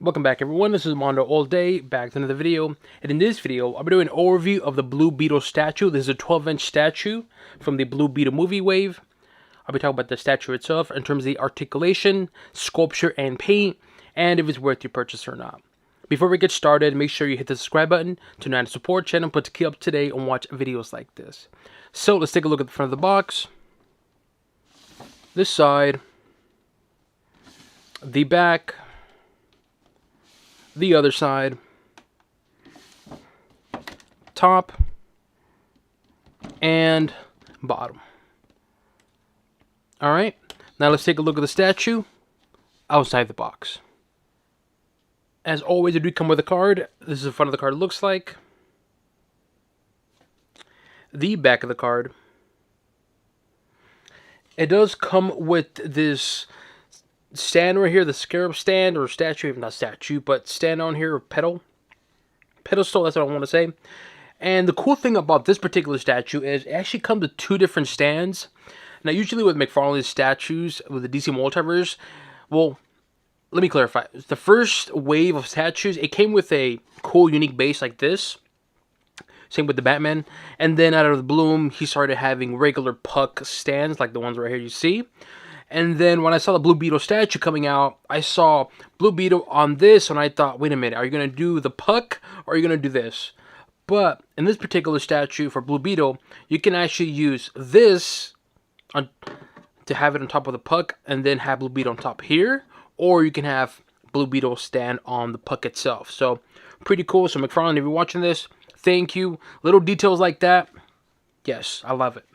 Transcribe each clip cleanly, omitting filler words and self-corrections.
Welcome back, everyone. This is MandoAllDay, back to another video. And in this video, I'll be doing an overview of the Blue Beetle statue. This is a 12-inch statue from the Blue Beetle movie wave. I'll be talking about the statue itself in terms of the articulation, sculpture, and paint, and if it's worth your purchase or not. Before we get started, make sure you hit the subscribe button to know how to support the channel, but to keep up to date and watch videos like this. So let's take a look at the front of the box. This side, the back, the other side, top, and bottom. Alright, now let's take a look at the statue outside the box. As always, it do come with a card. This is the front of the card looks like. The back of the card. It does come with this stand right here, the scarab stand, or statue, not statue, but stand on here, or pedestal, that's what I want to say. And the cool thing about this particular statue is it actually comes with two different stands. Now, usually with McFarlane's statues, with the DC Multiverse, well, let me clarify. The first wave of statues, it came with a cool, unique base like this. Same with the Batman. And then out of the bloom, he started having regular puck stands, like the ones right here you see. And then when I saw the Blue Beetle statue coming out, I saw Blue Beetle on this, and I thought, wait a minute, are you going to do the puck, or are you going to do this? But in this particular statue for Blue Beetle, you can actually use this to have it on top of the puck, and then have Blue Beetle on top here, or you can have Blue Beetle stand on the puck itself. So, pretty cool. So McFarlane, if you're watching this, thank you. Little details like that, yes, I love it.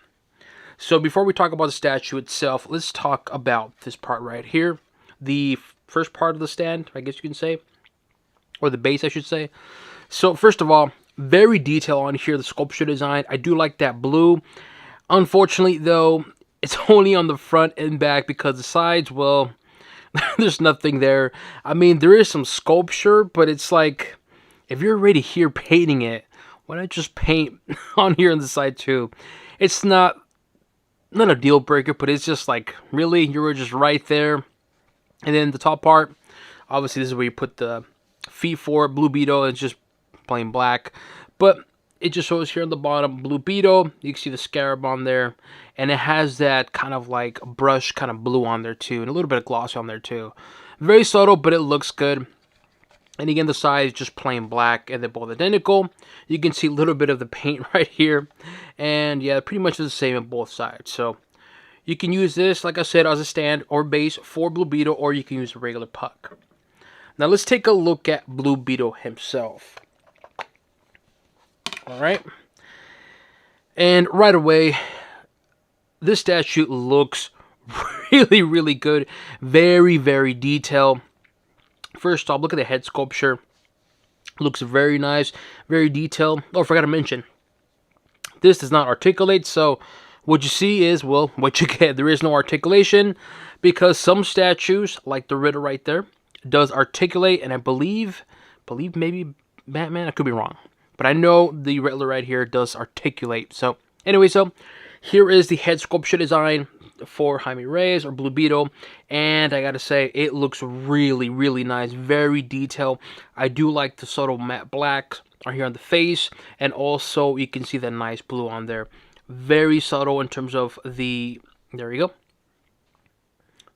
So before we talk about the statue itself, let's talk about this part right here. The first part of the stand, I guess you can say. Or the base, I should say. So first of all, very detailed on here, the sculpture design. I do like that blue. Unfortunately, though, it's only on the front and back because the sides, well, there's nothing there. I mean, there is some sculpture, but it's like, if you're already here painting it, why not just paint on here on the side too? It's not a deal breaker, but it's just like, really, you were just right there. And then the top part, obviously this is where you put the feet for Blue Beetle. It's just plain black, but it just shows here on the bottom Blue Beetle. You can see the scarab on there, and it has that kind of like brush kind of blue on there too, and a little bit of gloss on there too. Very subtle, but it looks good. And again, the side is just plain black, and they're both identical. You can see a little bit of the paint right here. And yeah, pretty much the same on both sides. So you can use this, like I said, as a stand or base for Blue Beetle, or you can use a regular puck. Now let's take a look at Blue Beetle himself. Alright. And right away, this statue looks really, really good. Very, very detailed. First off, look at the head sculpture. Looks very nice, very detailed. Oh, I forgot to mention, this does not articulate, so what you see is, well, what you get. There is no articulation, because some statues, like the Riddler right there, does articulate, and I believe maybe Batman, I could be wrong, but I know the Riddler right here does articulate. So, anyway, so here is the head sculpture design for Jaime Reyes or Blue Beetle, and I gotta say, it looks really, really nice, very detailed. I do like the subtle matte black on here on the face, and also you can see that nice blue on there. Very subtle in terms of the, there you go.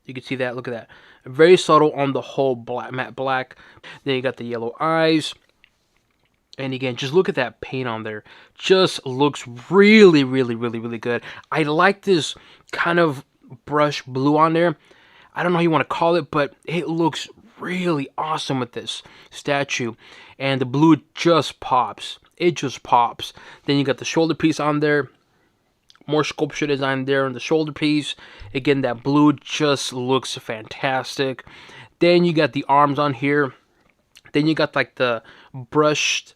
You can see that, look at that. Very subtle on the whole black, matte black. Then you got the yellow eyes. And again, just look at that paint on there. Just looks really, really, really, really good. I like this kind of brush blue on there. I don't know how you want to call it, but it looks really awesome with this statue. And the blue just pops. It just pops. Then you got the shoulder piece on there. More sculpture design there on the shoulder piece. Again, that blue just looks fantastic. Then you got the arms on here. Then you got like the brushed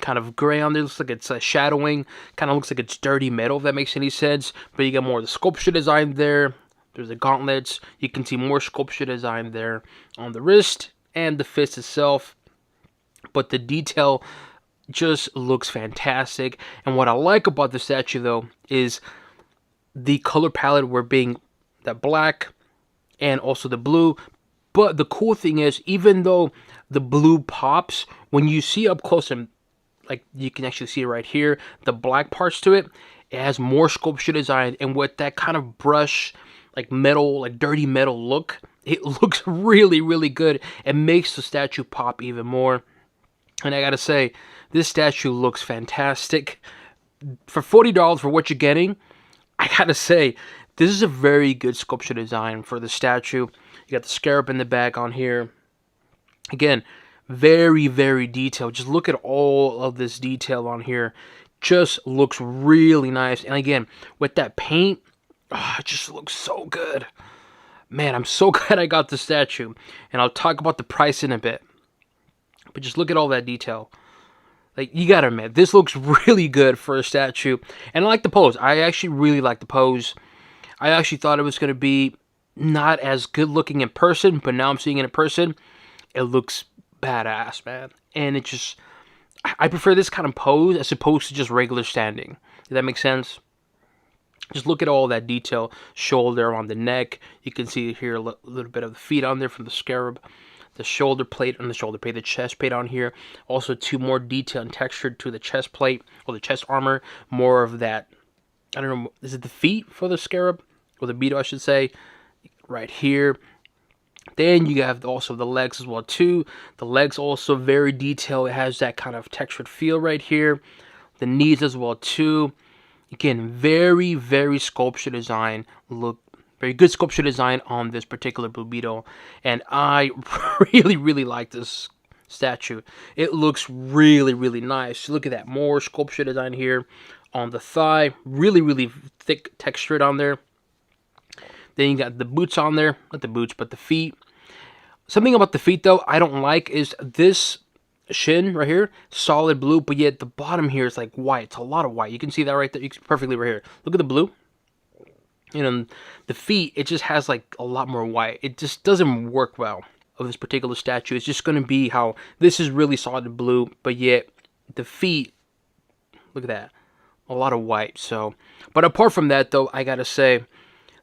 kind of gray on there. Looks like it's shadowing. Kind of looks like it's dirty metal, if that makes any sense. But you got more of the sculpture design there. There's the gauntlets. You can see more sculpture design there on the wrist and the fist itself. But the detail just looks fantastic. And what I like about the statue, though, is the color palette where being that black and also the blue. But the cool thing is, even though the blue pops when you see up close, and like you can actually see it right here, the black parts to it. It has more sculpture design, and with that kind of brush, like metal, like dirty metal look, it looks really, really good. It makes the statue pop even more. And I gotta say, this statue looks fantastic. For $40 for what you're getting, I gotta say, this is a very good sculpture design for the statue. You got the scarab in the back on here. Again, very, very detailed. Just look at all of this detail on here. Just looks really nice. And again, with that paint, it just looks so good. Man, I'm so glad I got the statue. And I'll talk about the price in a bit. But just look at all that detail. Like, you gotta admit, this looks really good for a statue. And I like the pose. I actually really like the pose. I actually thought it was going to be not as good looking in person, but now I'm seeing it in person. It looks badass, man. And it just, I prefer this kind of pose as opposed to just regular standing. Does that make sense? Just look at all that detail. Shoulder on the neck. You can see here a little bit of the feet on there from the scarab. The shoulder plate on the shoulder plate, the chest plate on here. Also, two more detail and texture to the chest plate, or the chest armor. More of that, I don't know, is it the feet for the scarab? Or the beetle, I should say. Right here. Then you have also the legs as well, too. The legs also very detailed. It has that kind of textured feel right here. The knees as well, too. Again, very, very sculpture design. Look. Very good sculpture design on this particular Blue Beetle, and I really, really like this statue. It looks really, really nice. Look at that, more sculpture design here on the thigh. Really, really thick textured on there. Then you got the boots on there, not the boots, but the feet. Something about the feet though I don't like is this shin right here, solid blue, but yet the bottom here is like white. It's a lot of white. You can see that right there. You can perfectly right here. Look at the blue. You know, the feet, it just has like a lot more white. It just doesn't work well of this particular statue. It's just going to be how this is really solid blue, but yet the feet, look at that, a lot of white. So, but apart from that though, I gotta say,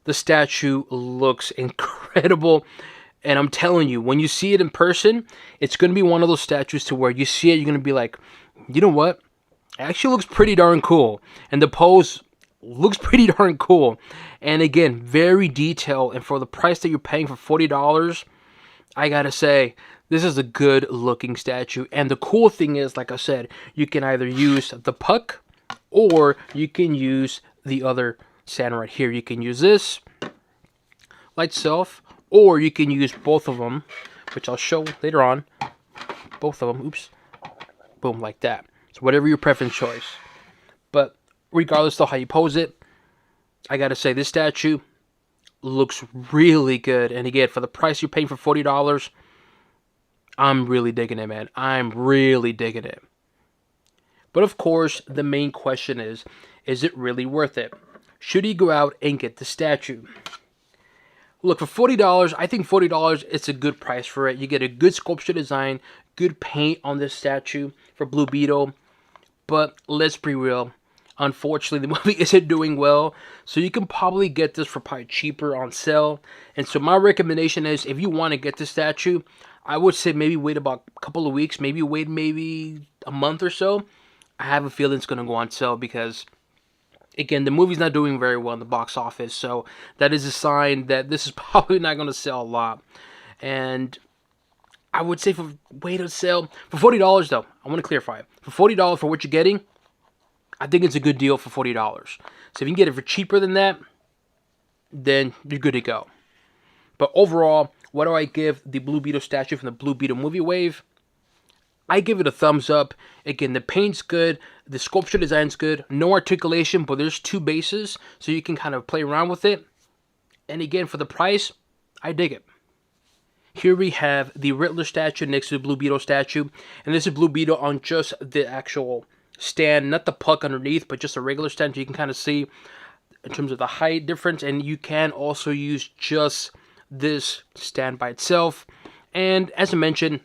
the statue looks incredible. And I'm telling you, when you see it in person, it's going to be one of those statues to where you see it, you're going to be like, you know what? It actually looks pretty darn cool. And the pose looks pretty darn cool. And again, very detailed. And for the price that you're paying for $40, I gotta say, this is a good looking statue. And the cool thing is, like I said, you can either use the puck or you can use the other stand right here. You can use this like itself, or you can use both of them, which I'll show later on. Both of them, oops, boom, like that. So whatever your preference choice. But regardless of how you pose it, I gotta say, this statue looks really good. And again, for the price you're paying for $40, I'm really digging it, man. I'm really digging it. But of course, the main question is it really worth it? Should you go out and get the statue? Look, for $40, I think $40, it's a good price for it. You get a good sculpture design, good paint on this statue for Blue Beetle. But let's be real. Unfortunately, the movie isn't doing well, so you can probably get this for probably cheaper on sale. And so my recommendation is, if you want to get this statue, I would say maybe wait about a couple of weeks, maybe wait maybe a month or so. I have a feeling it's going to go on sale because, again, the movie's not doing very well in the box office, so that is a sign that this is probably not going to sell a lot. And I would say wait on sale. For $40 though, I want to clarify. For $40 for what you're getting, I think it's a good deal for $40. So if you can get it for cheaper than that, then you're good to go. But overall, what do I give the Blue Beetle statue from the Blue Beetle movie wave? I give it a thumbs up. Again, the paint's good. The sculpture design's good. No articulation, but there's two bases, so you can kind of play around with it. And again, for the price, I dig it. Here we have the Riddler statue next to the Blue Beetle statue. And this is Blue Beetle on just the actual stand, not the puck underneath, but just a regular stand. So you can kind of see in terms of the height difference. And you can also use just this stand by itself. And as I mentioned,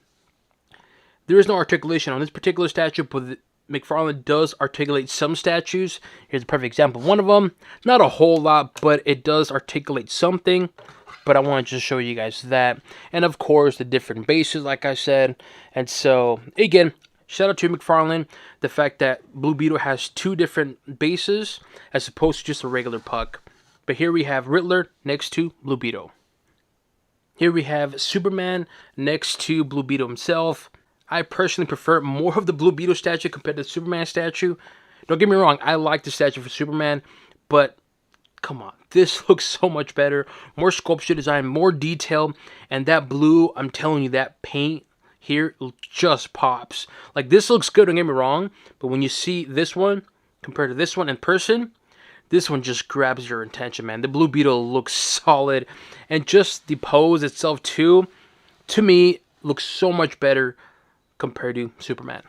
there is no articulation on this particular statue, but McFarlane does articulate some statues. Here's a perfect example of one of them. Not a whole lot, but it does articulate something. but I want to just show you guys that. And of course, the different bases, like I said. And so, again, shout out to McFarlane, the fact that Blue Beetle has 2 different bases as opposed to just a regular puck. But here we have Riddler next to Blue Beetle. Here we have Superman next to Blue Beetle himself. I personally prefer more of the Blue Beetle statue compared to the Superman statue. Don't get me wrong, I like the statue for Superman, but come on, this looks so much better. More sculpture design, more detail, and that blue, I'm telling you, that paint here just pops. Like, this looks good, don't get me wrong, but when you see this one compared to this one in person, this one just grabs your attention, man. The Blue Beetle looks solid, and just the pose itself, too, to me, looks so much better compared to Superman.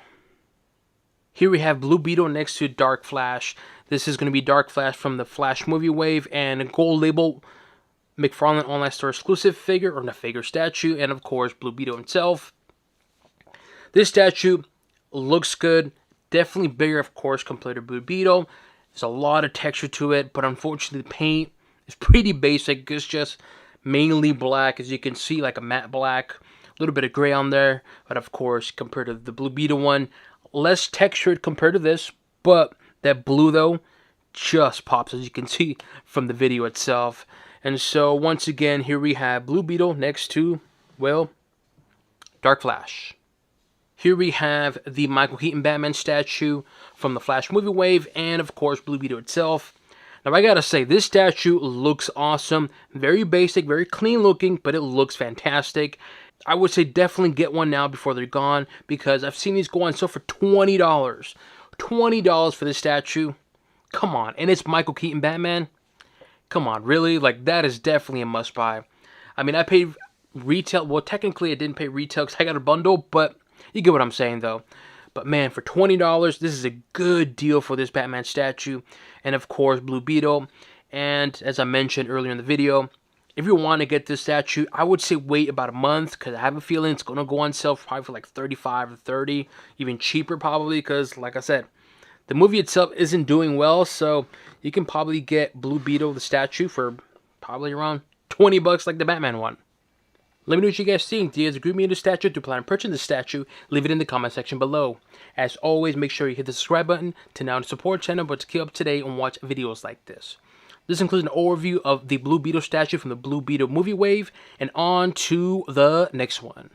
Here we have Blue Beetle next to Dark Flash. This is going to be Dark Flash from the Flash movie wave, and a gold label McFarlane Online Store exclusive figure, or not figure, statue, and of course Blue Beetle himself. This statue looks good, definitely bigger, of course, compared to Blue Beetle. There's a lot of texture to it, but unfortunately the paint is pretty basic. It's just mainly black, as you can see, like a matte black, a little bit of gray on there, but of course, compared to the Blue Beetle one, less textured compared to this, but that blue, though, just pops, as you can see from the video itself. And so, once again, here we have Blue Beetle next to, well, Dark Flash. Here we have the Michael Keaton Batman statue from the Flash movie wave, and, of course, Blue Beetle itself. Now, I gotta say, this statue looks awesome. Very basic, very clean looking, but it looks fantastic. I would say definitely get one now before they're gone, because I've seen these go on sale for $20. $20 for this statue. Come on. And it's Michael Keaton Batman. Come on, really? Like, that is definitely a must buy. I mean, I paid retail. Well, technically I didn't pay retail because I got a bundle, but you get what I'm saying, though. But man, for $20, this is a good deal for this Batman statue. And of course, Blue Beetle. And as I mentioned earlier in the video, if you want to get this statue, I would say wait about a month, because I have a feeling it's going to go on sale probably for like $35 or $30, even cheaper probably, because like I said, the movie itself isn't doing well, so you can probably get Blue Beetle, the statue, for probably around $20 like the Batman one. Let me know what you guys think. Do you guys agree with me on the statue? Do you plan on purchasing the statue? Leave it in the comment section below. As always, make sure you hit the subscribe button to now support channel, but to keep up to date and watch videos like this. This includes an overview of the Blue Beetle statue from the Blue Beetle movie wave, and on to the next one.